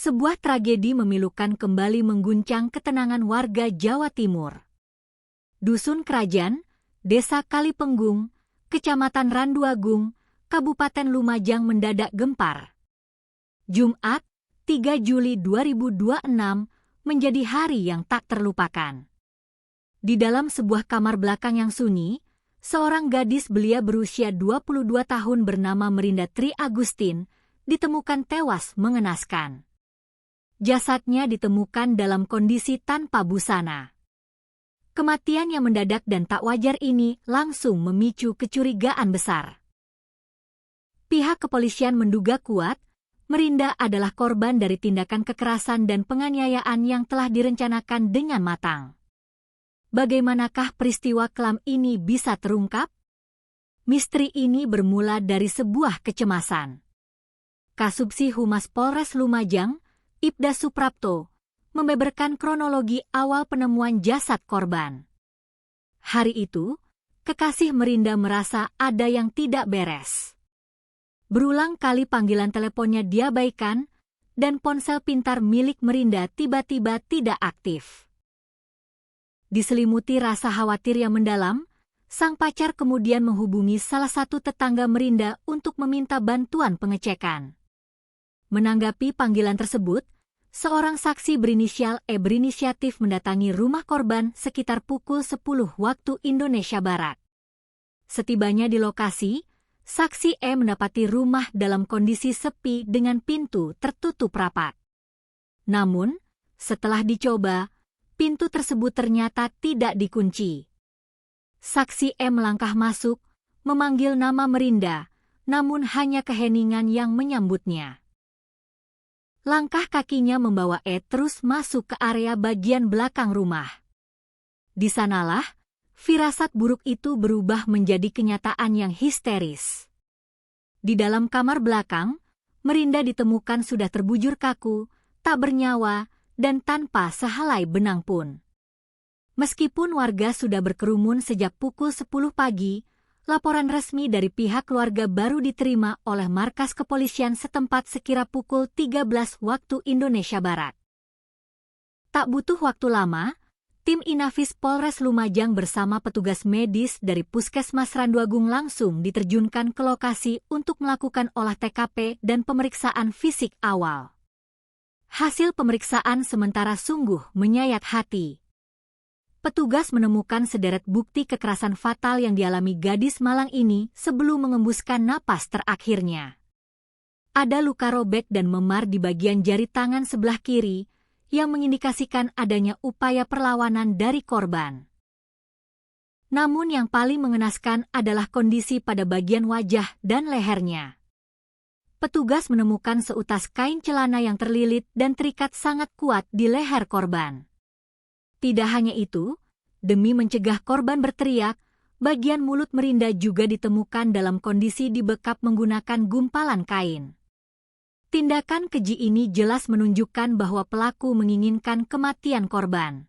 Sebuah tragedi memilukan kembali mengguncang ketenangan warga Jawa Timur. Dusun Kerajaan, Desa Kalipenggung, Kecamatan Randuagung, Kabupaten Lumajang mendadak gempar. Jumat, 3 Juli 2026 menjadi hari yang tak terlupakan. Di dalam sebuah kamar belakang yang sunyi, seorang gadis belia berusia 22 tahun bernama Merinda Tri Agustin ditemukan tewas mengenaskan. Jasadnya ditemukan dalam kondisi tanpa busana. Kematian yang mendadak dan tak wajar ini langsung memicu kecurigaan besar. Pihak kepolisian menduga kuat, Merinda adalah korban dari tindakan kekerasan dan penganiayaan yang telah direncanakan dengan matang. Bagaimanakah peristiwa kelam ini bisa terungkap? Misteri ini bermula dari sebuah kecemasan. Kasubsi Humas Polres Lumajang, Ibda Suprapto, membeberkan kronologi awal penemuan jasad korban. Hari itu, kekasih Merinda merasa ada yang tidak beres. Berulang kali panggilan teleponnya diabaikan, dan ponsel pintar milik Merinda tiba-tiba tidak aktif. Diselimuti rasa khawatir yang mendalam, sang pacar kemudian menghubungi salah satu tetangga Merinda untuk meminta bantuan pengecekan. Menanggapi panggilan tersebut, seorang saksi berinisial E berinisiatif mendatangi rumah korban sekitar pukul 10 waktu Indonesia Barat. Setibanya di lokasi, saksi E mendapati rumah dalam kondisi sepi dengan pintu tertutup rapat. Namun, setelah dicoba, pintu tersebut ternyata tidak dikunci. Saksi E melangkah masuk, memanggil nama Merinda, namun hanya keheningan yang menyambutnya. Langkah kakinya membawa E terus masuk ke area bagian belakang rumah. Di sanalah, firasat buruk itu berubah menjadi kenyataan yang histeris. Di dalam kamar belakang, Merinda ditemukan sudah terbujur kaku, tak bernyawa, dan tanpa sehelai benang pun. Meskipun warga sudah berkerumun sejak pukul 10 pagi, laporan resmi dari pihak keluarga baru diterima oleh markas kepolisian setempat sekira pukul 13 waktu Indonesia Barat. Tak butuh waktu lama, tim Inafis Polres Lumajang bersama petugas medis dari Puskesmas Randuagung langsung diterjunkan ke lokasi untuk melakukan olah TKP dan pemeriksaan fisik awal. Hasil pemeriksaan sementara sungguh menyayat hati. Petugas menemukan sederet bukti kekerasan fatal yang dialami gadis malang ini sebelum mengembuskan napas terakhirnya. Ada luka robek dan memar di bagian jari tangan sebelah kiri yang mengindikasikan adanya upaya perlawanan dari korban. Namun yang paling mengenaskan adalah kondisi pada bagian wajah dan lehernya. Petugas menemukan seutas kain celana yang terlilit dan terikat sangat kuat di leher korban. Tidak hanya itu, demi mencegah korban berteriak, bagian mulut Merinda juga ditemukan dalam kondisi dibekap menggunakan gumpalan kain. Tindakan keji ini jelas menunjukkan bahwa pelaku menginginkan kematian korban.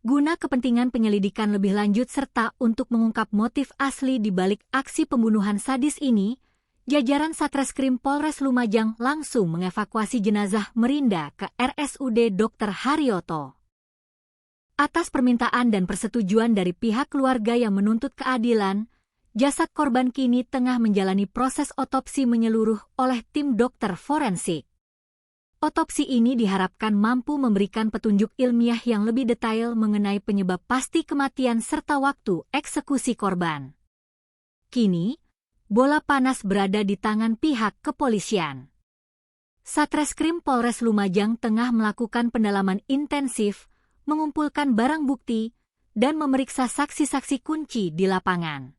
Guna kepentingan penyelidikan lebih lanjut serta untuk mengungkap motif asli di balik aksi pembunuhan sadis ini, jajaran Satreskrim Polres Lumajang langsung mengevakuasi jenazah Merinda ke RSUD Dr. Haryoto. Atas permintaan dan persetujuan dari pihak keluarga yang menuntut keadilan, jasad korban kini tengah menjalani proses otopsi menyeluruh oleh tim dokter forensik. Otopsi ini diharapkan mampu memberikan petunjuk ilmiah yang lebih detail mengenai penyebab pasti kematian serta waktu eksekusi korban. Kini, bola panas berada di tangan pihak kepolisian. Satreskrim Polres Lumajang tengah melakukan pendalaman intensif, mengumpulkan barang bukti, dan memeriksa saksi-saksi kunci di lapangan.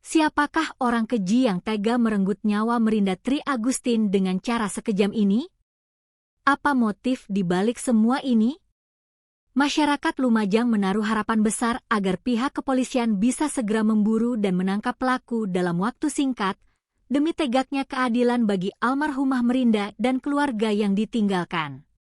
Siapakah orang keji yang tega merenggut nyawa Merinda Tri Agustin dengan cara sekejam ini? Apa motif di balik semua ini? Masyarakat Lumajang menaruh harapan besar agar pihak kepolisian bisa segera memburu dan menangkap pelaku dalam waktu singkat, demi tegaknya keadilan bagi almarhumah Merinda dan keluarga yang ditinggalkan.